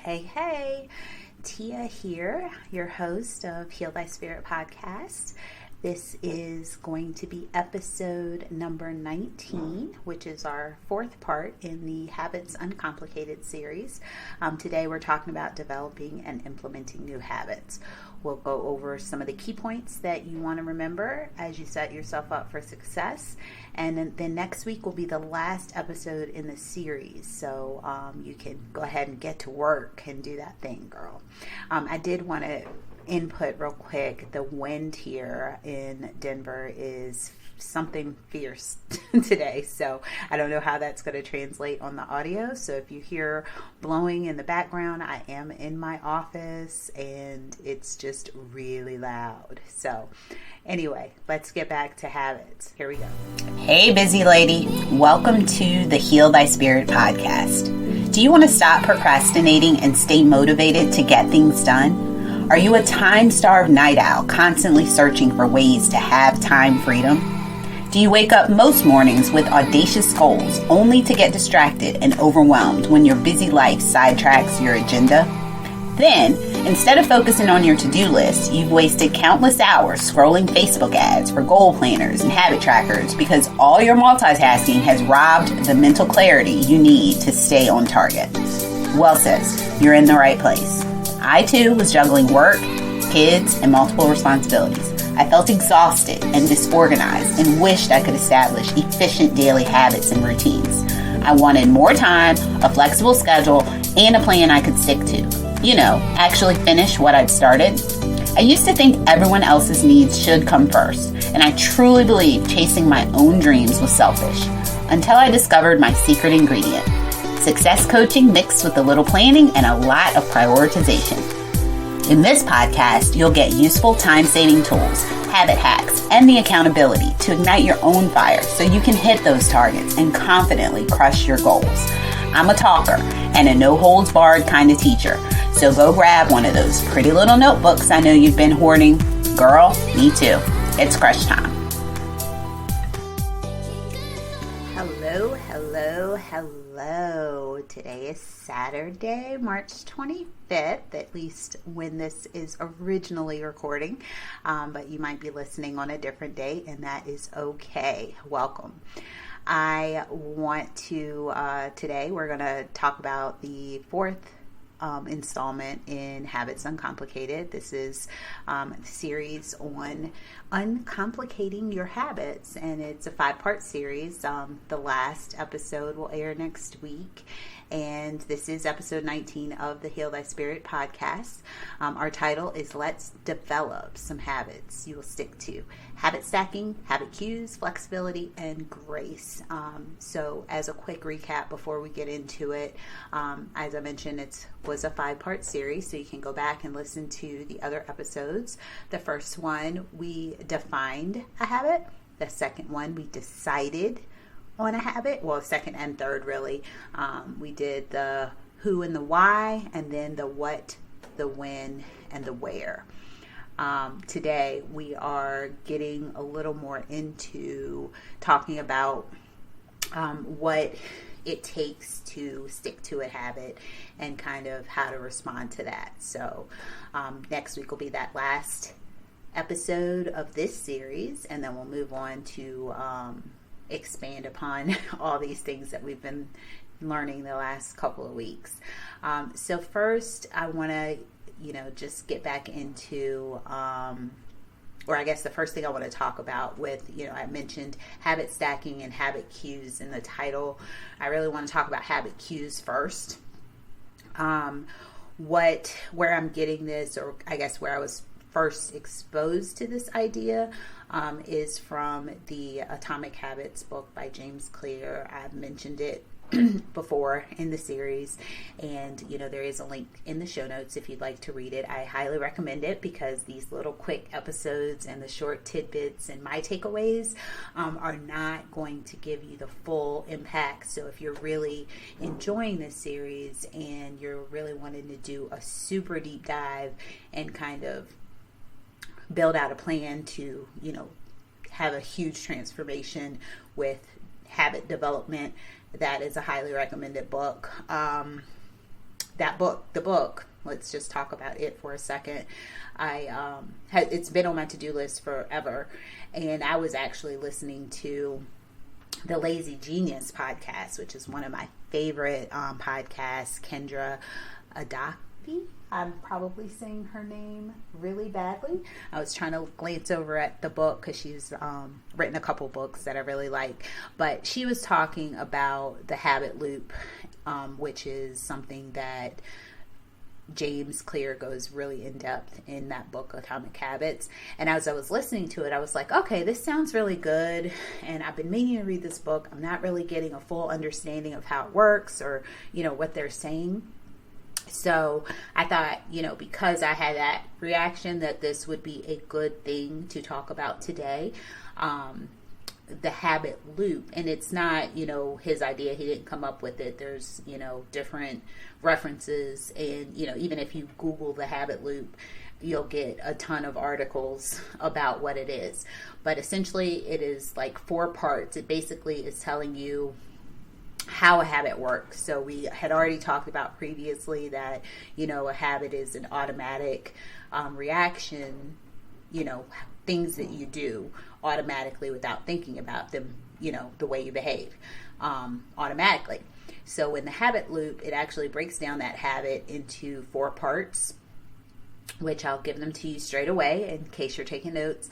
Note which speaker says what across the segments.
Speaker 1: Hey, Tia here, your host of Heal Thy Spirit podcast. This is going to be episode number 19, which is our fourth part in the Habits Uncomplicated series. Today we're talking about developing and implementing new habits. We'll go over some of the key points that you want to remember as you set yourself up for success. And then next week will be the last episode in the series. So you can go ahead and get to work and do that thing, girl. I did want to input real quick. The wind here in Denver is something fierce today, so I don't know how that's going to translate on the audio. So if you hear blowing in the background, I am in my office and it's just really loud. So anyway, let's get back to habits. Here we go. Hey, busy lady. Welcome to the Heal Thy Spirit podcast. Do you want to stop procrastinating and stay motivated to get things done? Are you a time-starved night owl, constantly searching for ways to have time freedom? Do you wake up most mornings with audacious goals only to get distracted and overwhelmed when your busy life sidetracks your agenda? Then, instead of focusing on your to-do list, you've wasted countless hours scrolling Facebook ads for goal planners and habit trackers because all your multitasking has robbed the mental clarity you need to stay on target. Well, sis, you're in the right place. I, too, was juggling work, kids, and multiple responsibilities. I felt exhausted and disorganized and wished I could establish efficient daily habits and routines. I wanted more time, a flexible schedule, and a plan I could stick to. You know, actually finish what I'd started. I used to think everyone else's needs should come first, and I truly believed chasing my own dreams was selfish, until I discovered my secret ingredient: success coaching mixed with a little planning and a lot of prioritization. In this podcast, you'll get useful time-saving tools, habit hacks, and the accountability to ignite your own fire so you can hit those targets and confidently crush your goals. I'm a talker and a no-holds-barred kind of teacher, so go grab one of those pretty little notebooks I know you've been hoarding. Girl, me too. It's crush time. Hello. Today is Saturday, March 25th, at least when this is originally recording, but you might be listening on a different day, and that is okay. Welcome. I want to, today we're going to talk about the fourth installment in Habits Uncomplicated. This is a series on uncomplicating your habits, and it's a 5-part series. The last episode will air next week, and this is episode 19 of the Heal Thy Spirit podcast. Our title is Let's Develop Some Habits You Will Stick To. Habit stacking, habit cues, flexibility, and grace. So as a quick recap before we get into it, as I mentioned, it was a 5-part series, so you can go back and listen to the other episodes. The first one, we defined a habit. The second one, we decided on a habit. Well, second and third, really. We did the who and the why, and then the what, the when, and the where. Today, we are getting a little more into talking about what it takes to stick to a habit and kind of how to respond to that. So next week will be that last episode of this series, and then we'll move on to expand upon all these things that we've been learning the last couple of weeks. So first, I want to just get back into, or I guess the first thing I want to talk about with, I mentioned habit stacking and habit cues in the title. I really want to talk about habit cues first. Where I'm getting this, or I guess where I was first exposed to this idea, is from the Atomic Habits book by James Clear. I've mentioned it before in the series, and there is a link in the show notes if you'd like to read it. I highly recommend it because these little quick episodes and the short tidbits and my takeaways are not going to give you the full impact. So if you're really enjoying this series and you're really wanting to do a super deep dive and kind of build out a plan to have a huge transformation with habit development, that is a highly recommended book. that book, the book, let's just talk about it for a second. It's been on my to-do list forever. And I was actually listening to the Lazy Genius podcast, which is one of my favorite podcasts. Kendra Adafi. I'm probably saying her name really badly. I was trying to glance over at the book because she's written a couple books that I really like. But she was talking about the habit loop, which is something that James Clear goes really in depth in that book, Atomic Habits. And as I was listening to it, I was like, okay, this sounds really good. And I've been meaning to read this book. I'm not really getting a full understanding of how it works or, what they're saying. So I thought, because I had that reaction that this would be a good thing to talk about today. The habit loop, and it's not, his idea. He didn't come up with it. There's, different references, and, even if you Google the habit loop, you'll get a ton of articles about what it is. But essentially it is like 4 parts. It basically is telling you how a habit works. So we had already talked about previously that, a habit is an automatic reaction, things that you do automatically without thinking about them, the way you behave automatically. So in the habit loop, it actually breaks down that habit into 4 parts, which I'll give them to you straight away in case you're taking notes.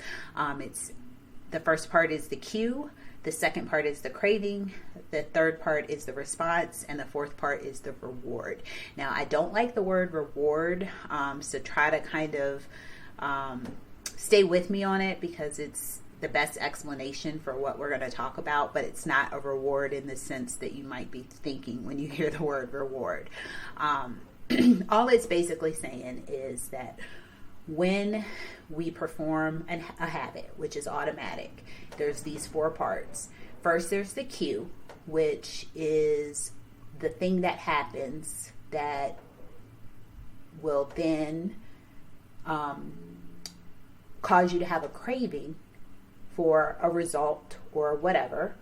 Speaker 1: The first part is the cue. The second part is the craving. The third part is the response. And the fourth part is the reward. Now, I don't like the word reward, so try to kind of stay with me on it because it's the best explanation for what we're going to talk about, but it's not a reward in the sense that you might be thinking when you hear the word reward. All it's basically saying is that when we perform a habit, which is automatic, there's these 4 parts. First, there's the cue, which is the thing that happens that will then cause you to have a craving for a result or whatever.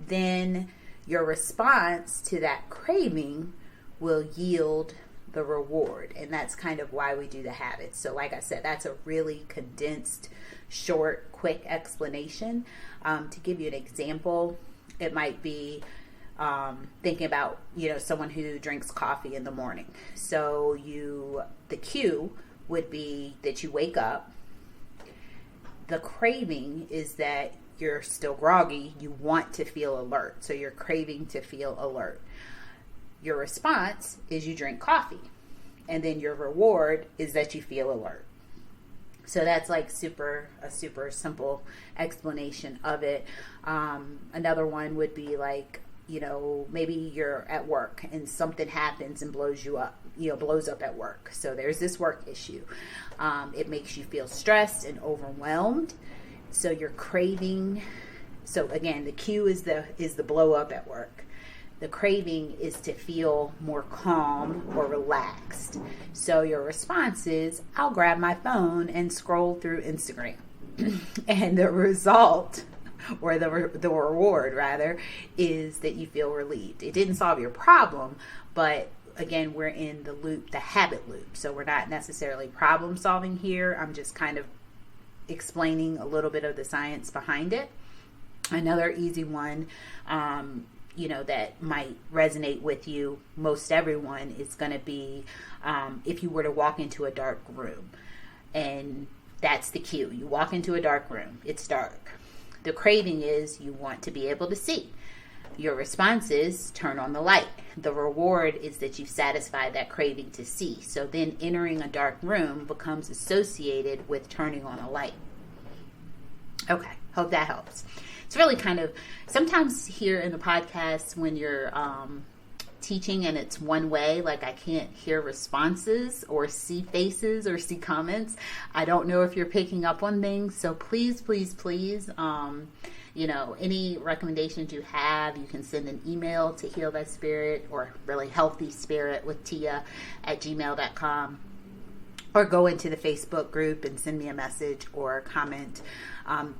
Speaker 1: Then your response to that craving will yield the reward. And that's kind of why we do the habits. So like I said, that's a really condensed, short, quick explanation. To give you an example, it might be thinking about, someone who drinks coffee in the morning. So the cue would be that you wake up. The craving is that you're still groggy. You want to feel alert. So you're craving to feel alert. Your response is you drink coffee. And then your reward is that you feel alert. So that's like a super simple explanation of it. Another one would be like, maybe you're at work and something happens and blows up at work. So there's this work issue. It makes you feel stressed and overwhelmed. So you're craving. So again, the cue is the blow up at work. The craving is to feel more calm or relaxed. So your response is, I'll grab my phone and scroll through Instagram. And the result, or the reward rather, is that you feel relieved. It didn't solve your problem, but again, we're in the loop, the habit loop. So we're not necessarily problem solving here. I'm just kind of explaining a little bit of the science behind it. Another easy one, that might resonate with you, most everyone, is going to be if you were to walk into a dark room. And that's the cue. You walk into a dark room. It's dark. The craving is you want to be able to see. Your response is turn on the light. The reward is that you've satisfied that craving to see. So then entering a dark room becomes associated with turning on a light. Okay, hope that helps. It's really kind of, sometimes here in the podcast when you're teaching and it's one way, like I can't hear responses or see faces or see comments. I don't know if you're picking up on things. So please, any recommendations you have, you can send an email to Heal Thy Spirit or really healthyspiritwithtia @gmail.com. Or go into the Facebook group and send me a message or a comment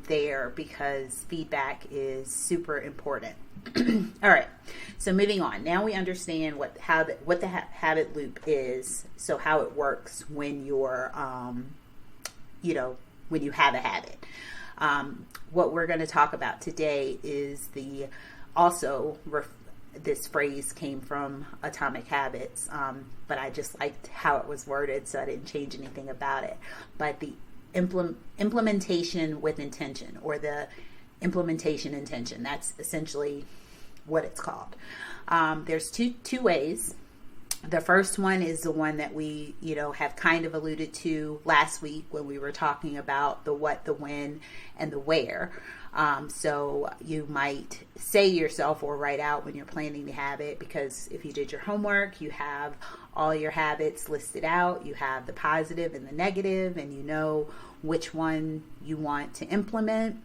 Speaker 1: there because feedback is super important. All right. So moving on. Now we understand what the habit loop is. So how it works when you're, when you have a habit. What we're going to talk about today is this phrase came from Atomic Habits, but I just liked how it was worded, so I didn't change anything about it. But the implementation with intention, or the implementation intention, that's essentially what it's called. There's two ways. The first one is the one that we, have kind of alluded to last week when we were talking about the what, the when, and the where. So you might say yourself or write out when you're planning the habit, because if you did your homework, you have all your habits listed out. You have the positive and the negative, and you know which one you want to implement.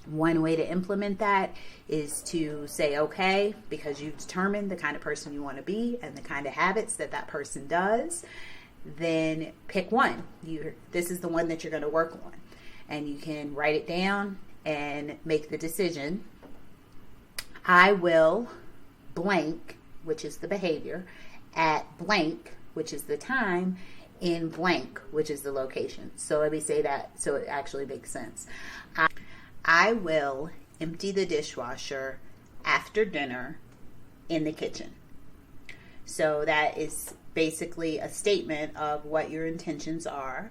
Speaker 1: One way to implement that is to say, okay, because you've determined the kind of person you want to be and the kind of habits that person does, then pick one. This is the one that you're going to work on. And you can write it down and make the decision. I will blank, which is the behavior, at blank, which is the time, in blank, which is the location. So let me say that so it actually makes sense. I will empty the dishwasher after dinner in the kitchen. So that is basically a statement of what your intentions are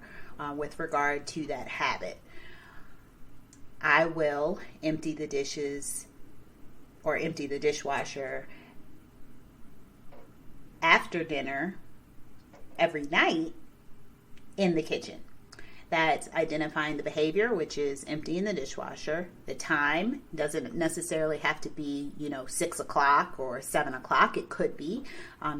Speaker 1: with regard to that habit. I will empty the dishes or empty the dishwasher after dinner every night in the kitchen. That's identifying the behavior, which is emptying the dishwasher. The time doesn't necessarily have to be, 6 o'clock or 7 o'clock. It could be,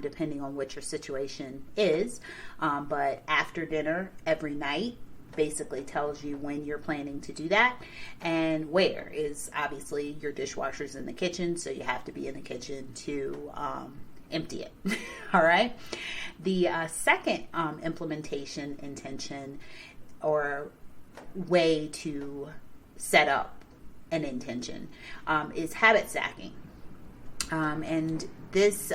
Speaker 1: depending on what your situation is. But after dinner every night basically tells you when you're planning to do that. And where is obviously your dishwasher's in the kitchen, so you have to be in the kitchen to empty it. All right. The second implementation intention or way to set up an intention is habit stacking. And this,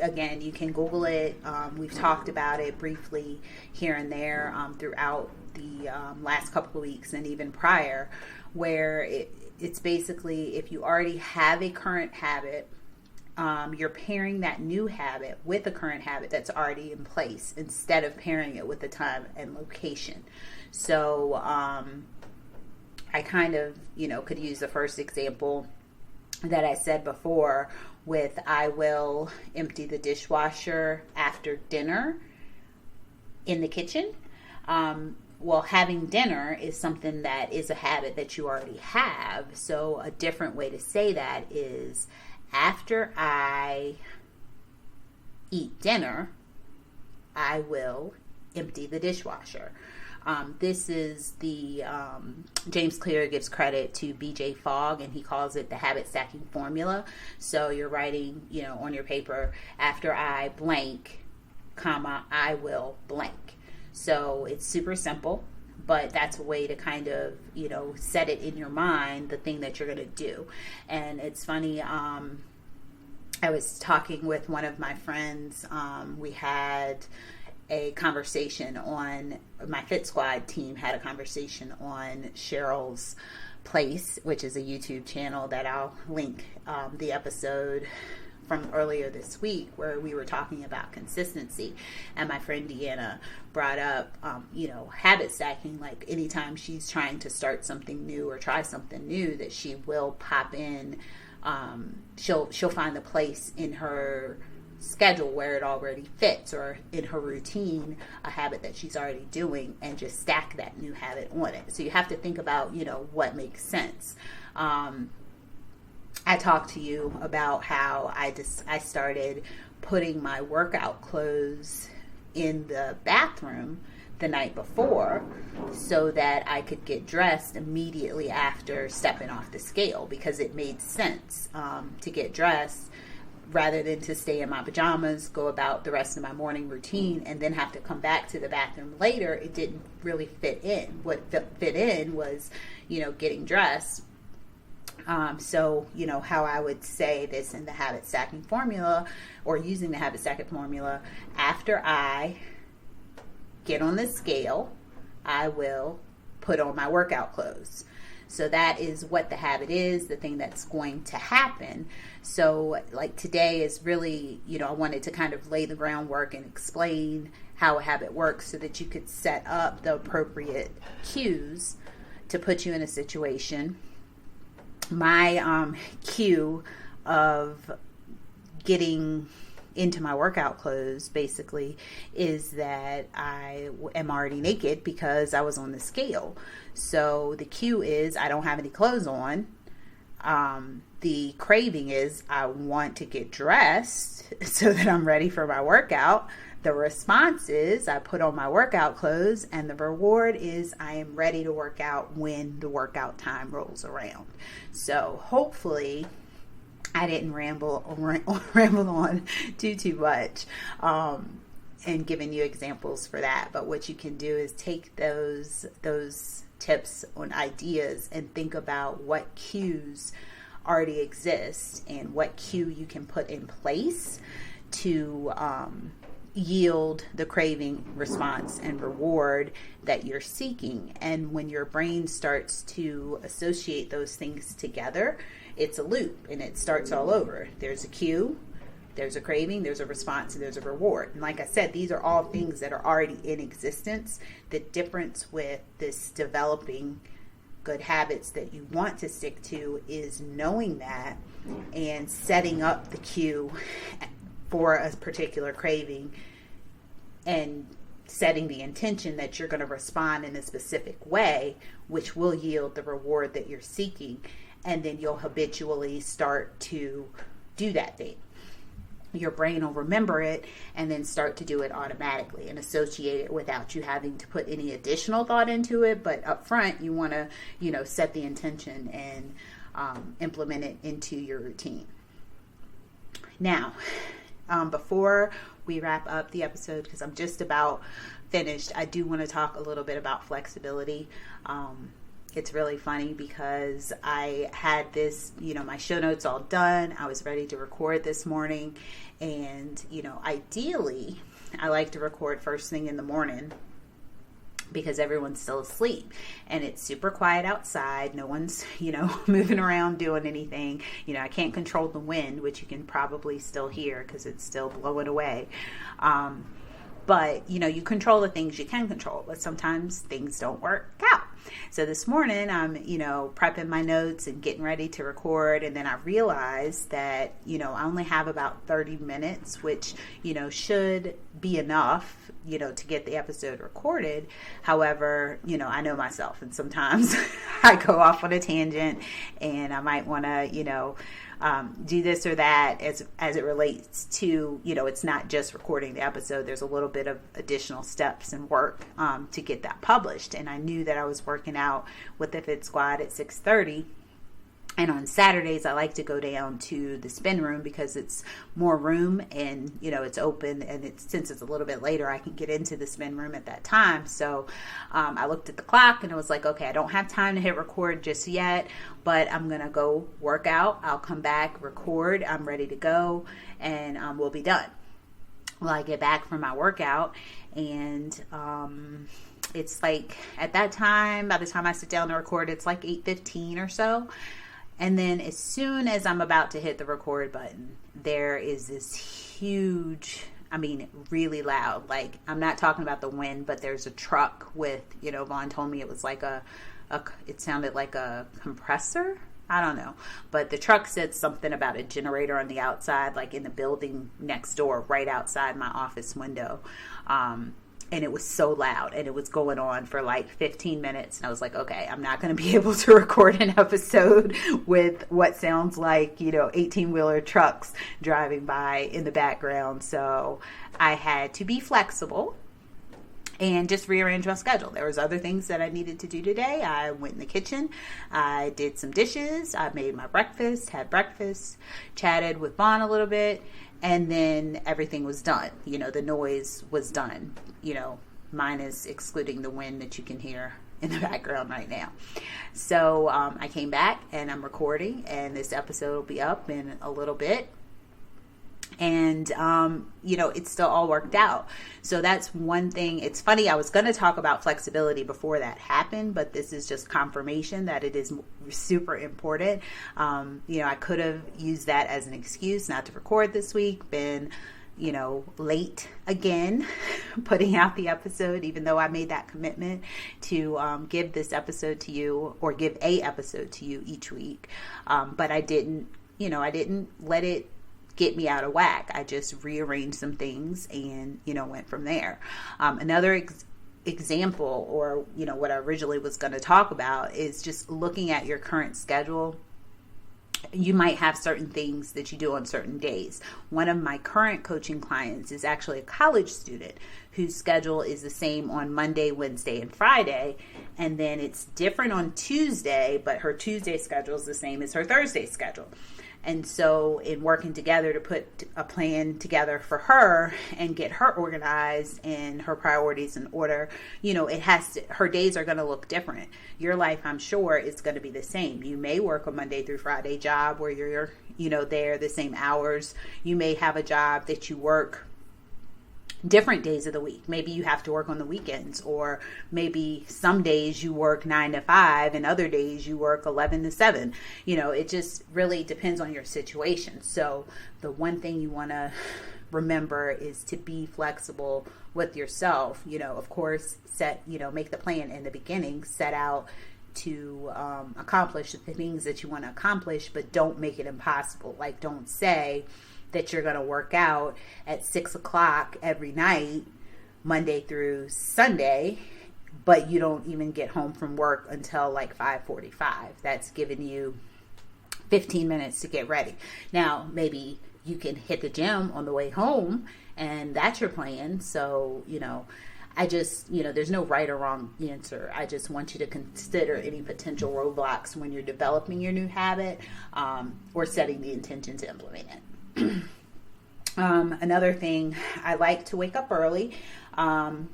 Speaker 1: again, you can Google it. We've talked about it briefly here and there throughout the last couple of weeks and even prior, where it's basically if you already have a current habit, you're pairing that new habit with a current habit that's already in place instead of pairing it with the time and location. So I kind of, could use the first example that I said before with I will empty the dishwasher after dinner in the kitchen. Well, having dinner is something that is a habit that you already have. So a different way to say that is after I eat dinner, I will empty the dishwasher. This is the, James Clear gives credit to BJ Fogg, and he calls it the habit stacking formula. So you're writing, on your paper, after I blank, comma, I will blank. So it's super simple, but that's a way to kind of, set it in your mind, the thing that you're going to do. And it's funny, I was talking with one of my friends. We had a conversation on, my Fit Squad team had a conversation on Cheryl's Place, which is a YouTube channel that I'll link the episode from earlier this week, where we were talking about consistency. And my friend Deanna brought up, habit stacking, like anytime she's trying to start something new or try something new, that she will pop in, she'll find the place in her schedule where it already fits, or in her routine, a habit that she's already doing, and just stack that new habit on it. So you have to think about, what makes sense. I talked to you about how I started putting my workout clothes in the bathroom the night before so that I could get dressed immediately after stepping off the scale, because it made sense to get dressed rather than to stay in my pajamas, go about the rest of my morning routine, and then have to come back to the bathroom later. It didn't really fit in. What fit in was, getting dressed, So, how I would say this in the habit stacking formula, or using the habit stacking formula, after I get on the scale, I will put on my workout clothes. So that is what the habit is, the thing that's going to happen. So like today is really, I wanted to kind of lay the groundwork and explain how a habit works so that you could set up the appropriate cues to put you in a situation. My cue of getting into my workout clothes basically is that I am already naked because I was on the scale. So the cue is I don't have any clothes on. The craving is I want to get dressed so that I'm ready for my workout. The response is I put on my workout clothes, and the reward is I am ready to work out when the workout time rolls around. So hopefully I didn't ramble on too much, and giving you examples for that. But what you can do is take those tips on ideas and think about what cues already exist and what cue you can put in place to yield the craving response and reward that you're seeking. And when your brain starts to associate those things together, it's a loop and it starts all over. There's a cue, there's a craving, there's a response, and there's a reward. And like I said, these are all things that are already in existence. The difference with this developing good habits that you want to stick to is knowing that and setting up the cue for a particular craving and setting the intention that you're going to respond in a specific way, which will yield the reward that you're seeking. And then you'll habitually start to do that thing. Your brain will remember it and then start to do it automatically and associate it without you having to put any additional thought into it. But up front, you want to, set the intention and implement it into your routine. Now, before we wrap up the episode, because I'm just about finished, I do want to talk a little bit about flexibility. It's really funny because I had this, my show notes all done. I was ready to record this morning. And, ideally, I like to record first thing in the morning because everyone's still asleep and it's super quiet outside. No one's, moving around doing anything. I can't control the wind, which you can probably still hear because it's still blowing away. But, you control the things you can control, but sometimes things don't work out. So this morning I'm, prepping my notes and getting ready to record. And then I realized that, I only have about 30 minutes, which, should be enough, to get the episode recorded. However, I know myself and sometimes I go off on a tangent and I might want to, do this or that as it relates to, it's not just recording the episode. There's a little bit of additional steps and work to get that published. And I knew that I was working out with the Fit Squad at 6:30. And on Saturdays, I like to go down to the spin room because it's more room and, it's open. And since it's a little bit later, I can get into the spin room at that time. So I looked at the clock and I was like, okay, I don't have time to hit record just yet, but I'm going to go work out. I'll come back, record. I'm ready to go and we'll be done. Well, I get back from my workout and it's like at that time, by the time I sit down to record, it's like 8:15 or so. And then as soon as I'm about to hit the record button, there is this huge, really loud, like I'm not talking about the wind, but there's a truck with, Vaughn told me it was like it sounded like a compressor. I don't know. But the truck said something about a generator on the outside, like in the building next door, right outside my office window. And it was so loud and it was going on for like 15 minutes. And I was like, okay, I'm not going to be able to record an episode with what sounds like, 18-wheeler trucks driving by in the background. So I had to be flexible and just rearrange my schedule. There was other things that I needed to do today. I went in the kitchen. I did some dishes. I made my breakfast, had breakfast, chatted with Vaughn a little bit. And then everything was done. The noise was done. Mine is excluding the wind that you can hear in the background right now. So I came back and I'm recording, and this episode will be up in a little bit. And, it's still all worked out. So that's one thing. It's funny. I was going to talk about flexibility before that happened, but this is just confirmation that it is super important. I could have used that as an excuse not to record this week, been, late again, putting out the episode, even though I made that commitment to give this episode to you, or give a episode to you each week. But I didn't let it get me out of whack. I just rearranged some things and, went from there. Another example, or, what I originally was going to talk about, is just looking at your current schedule. You might have certain things that you do on certain days. One of my current coaching clients is actually a college student whose schedule is the same on Monday, Wednesday, and Friday. And then it's different on Tuesday, but her Tuesday schedule is the same as her Thursday schedule. And so in working together to put a plan together for her and get her organized and her priorities in order, her days are going to look different. Your life, I'm sure, is going to be the same. You may work a Monday through Friday job where you're, there the same hours. You may have a job that you work different days of the week. Maybe you have to work on the weekends, or maybe some days you work 9 to 5 and other days you work 11 to 7. It just really depends on your situation. So the one thing you want to remember is to be flexible with yourself. Of course, make the plan in the beginning, set out to accomplish the things that you want to accomplish, but don't make it impossible. Like, don't say that you're going to work out at 6 o'clock every night, Monday through Sunday, but you don't even get home from work until like 5:45. That's giving you 15 minutes to get ready. Now, maybe you can hit the gym on the way home, and that's your plan. So, I just, there's no right or wrong answer. I just want you to consider any potential roadblocks when you're developing your new habit, or setting the intention to implement it. Another thing, I like to wake up early. I've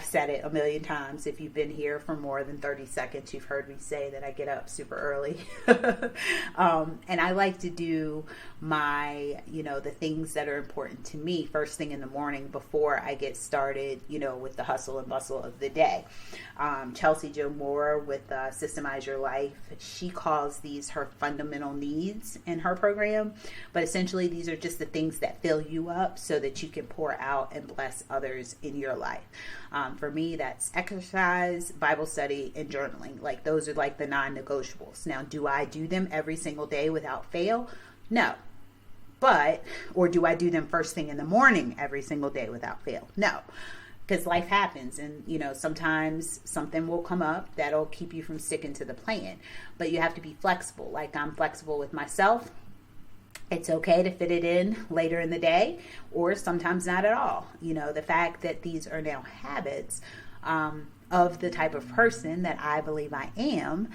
Speaker 1: said it a million times. If you've been here for more than 30 seconds, you've heard me say that I get up super early. And I like to do my, the things that are important to me first thing in the morning before I get started, with the hustle and bustle of the day. Chelsea Jo Moore with Systemize Your Life, she calls these her fundamental needs in her program. But essentially, these are just the things that fill you up so that you can pour out and bless others in your life. For me, that's exercise, Bible study, and journaling. Like, those are like the non-negotiables. Now, do I do them every single day without fail? No. Or do I do them first thing in the morning every single day without fail? No. Because life happens, and sometimes something will come up that'll keep you from sticking to the plan. But you have to be flexible. Like, I'm flexible with myself. It's okay to fit it in later in the day, or sometimes not at all. The fact that these are now habits of the type of person that I believe I am,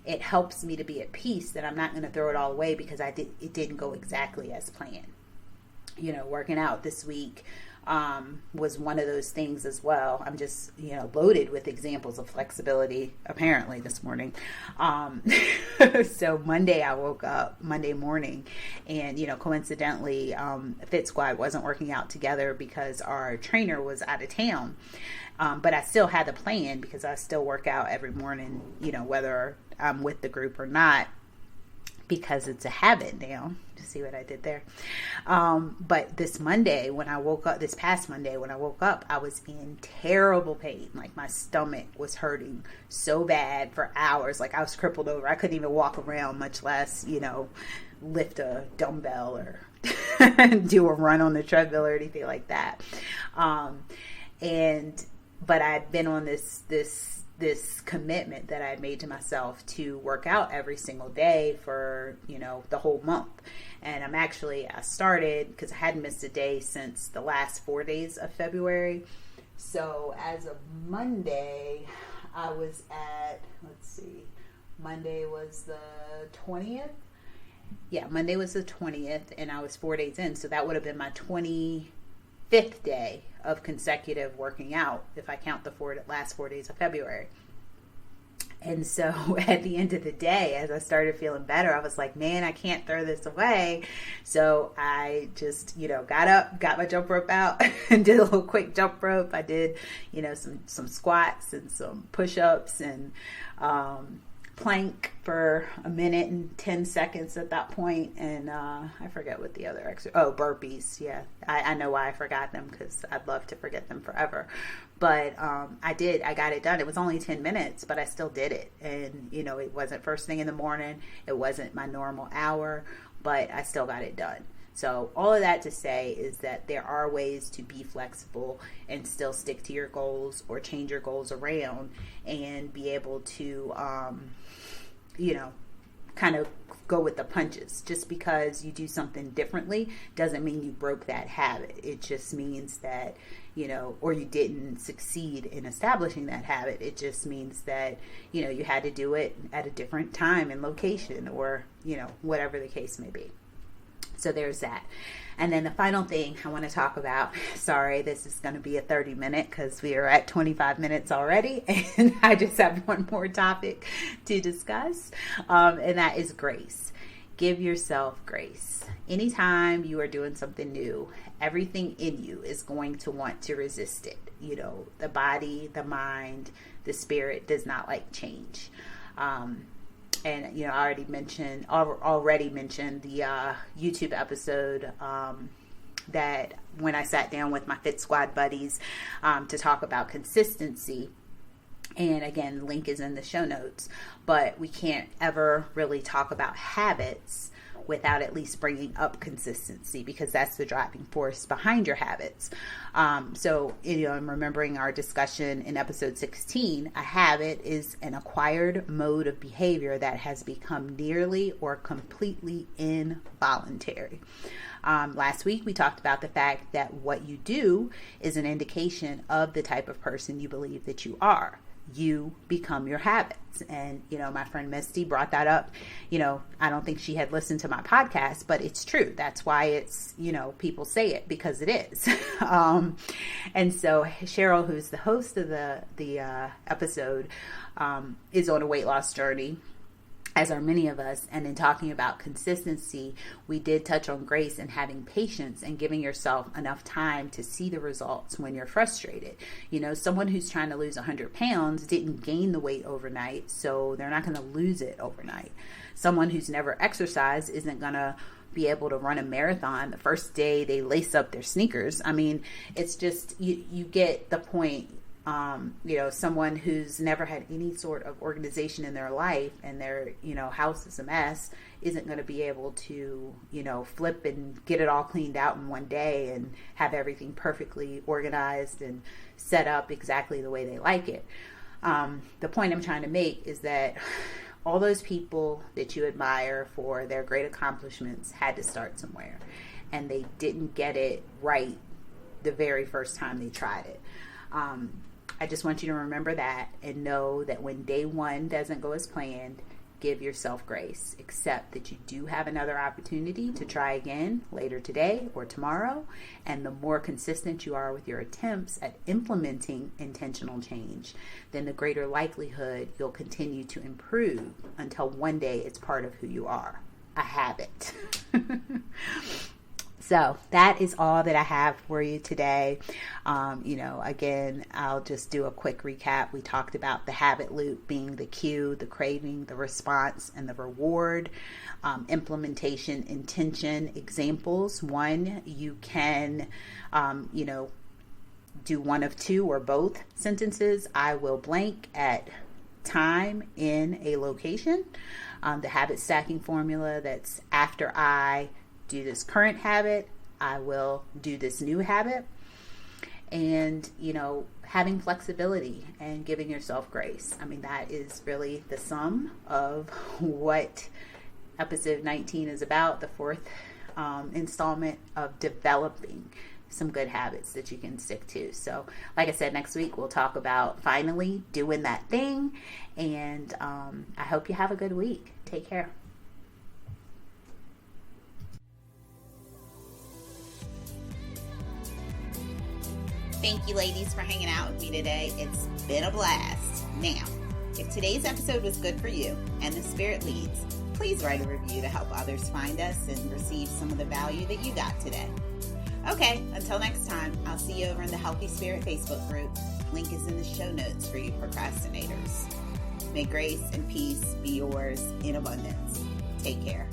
Speaker 1: it helps me to be at peace that I'm not going to throw it all away because it didn't go exactly as planned. Working out this week was one of those things as well. I'm just, loaded with examples of flexibility apparently this morning. So I woke up Monday morning and, coincidentally, Fit Squad wasn't working out together because our trainer was out of town. But I still had the plan because I still work out every morning, whether I'm with the group or not, because it's a habit now. To see what I did there. But this past Monday, when I woke up, I was in terrible pain. Like, my stomach was hurting so bad for hours. Like, I was crippled over. I couldn't even walk around, much less, lift a dumbbell or do a run on the treadmill or anything like that. But I've been on this commitment that I made to myself to work out every single day for, the whole month. And I started because I hadn't missed a day since the last 4 days of February. So as of Monday, I was at, Monday was the 20th. Yeah, Monday was the 20th, and I was 4 days in. So that would have been my 25th day of consecutive working out, if I count the last 4 days of February. And so at the end of the day, as I started feeling better, I was like, man, I can't throw this away. So I just, got up, got my jump rope out and did a little quick jump rope. I did, some squats and some push-ups and plank for a minute and 10 seconds at that point. And I forget what the other burpees. Yeah, I know why I forgot them, because I'd love to forget them forever. But I got it done. It was only 10 minutes, but I still did it. And, it wasn't first thing in the morning. It wasn't my normal hour, but I still got it done. So all of that to say is that there are ways to be flexible and still stick to your goals or change your goals around and be able to, kind of go with the punches. Just because you do something differently doesn't mean you broke that habit. It just means that, or you didn't succeed in establishing that habit. It just means that, you had to do it at a different time and location, or, whatever the case may be. So there's that. And then the final thing I want to talk about, sorry, this is going to be a 30-minute because we are at 25 minutes already, and I just have one more topic to discuss, and that is grace. Give yourself grace. Anytime you are doing something new, everything in you is going to want to resist it. The body, the mind, the spirit does not like change. And, I already mentioned the YouTube episode that when I sat down with my Fit Squad buddies to talk about consistency. And again, the link is in the show notes. But we can't ever really talk about habits without at least bringing up consistency, because that's the driving force behind your habits. So, I'm remembering our discussion in episode 16, a habit is an acquired mode of behavior that has become nearly or completely involuntary. Last week, we talked about the fact that what you do is an indication of the type of person you believe that you are. You become your habits. And, my friend Misty brought that up. I don't think she had listened to my podcast, but it's true. That's why it's, people say it, because it is. And so Cheryl, who's the host of the episode, is on a weight loss journey, as are many of us. And in talking about consistency, we did touch on grace and having patience and giving yourself enough time to see the results when you're frustrated. Someone who's trying to lose 100 pounds didn't gain the weight overnight, so they're not going to lose it overnight. Someone who's never exercised isn't going to be able to run a marathon the first day they lace up their sneakers. I mean, it's just, you get the point. Someone who's never had any sort of organization in their life and their, house is a mess isn't going to be able to, flip and get it all cleaned out in one day and have everything perfectly organized and set up exactly the way they like it. The point I'm trying to make is that all those people that you admire for their great accomplishments had to start somewhere, and they didn't get it right the very first time they tried it. I just want you to remember that and know that when day one doesn't go as planned, give yourself grace. Accept that you do have another opportunity to try again later today or tomorrow. And the more consistent you are with your attempts at implementing intentional change, then the greater likelihood you'll continue to improve until one day it's part of who you are, a habit. So that is all that I have for you today. Again, I'll just do a quick recap. We talked about the habit loop being the cue, the craving, the response, and the reward. Implementation, intention, examples. One, you can, do one of two or both sentences. I will blank at time in a location. The habit stacking formula, that's after I do this current habit, I will do this new habit. And, having flexibility and giving yourself grace. I mean, that is really the sum of what episode 19 is about, the fourth installment of developing some good habits that you can stick to. So, like I said, next week we'll talk about finally doing that thing. And I hope you have a good week. Take care. Thank you, ladies, for hanging out with me today. It's been a blast. Now, if today's episode was good for you and the Spirit leads, please write a review to help others find us and receive some of the value that you got today. Okay, until next time, I'll see you over in the Healthy Spirit Facebook group. Link is in the show notes for you procrastinators. May grace and peace be yours in abundance. Take care.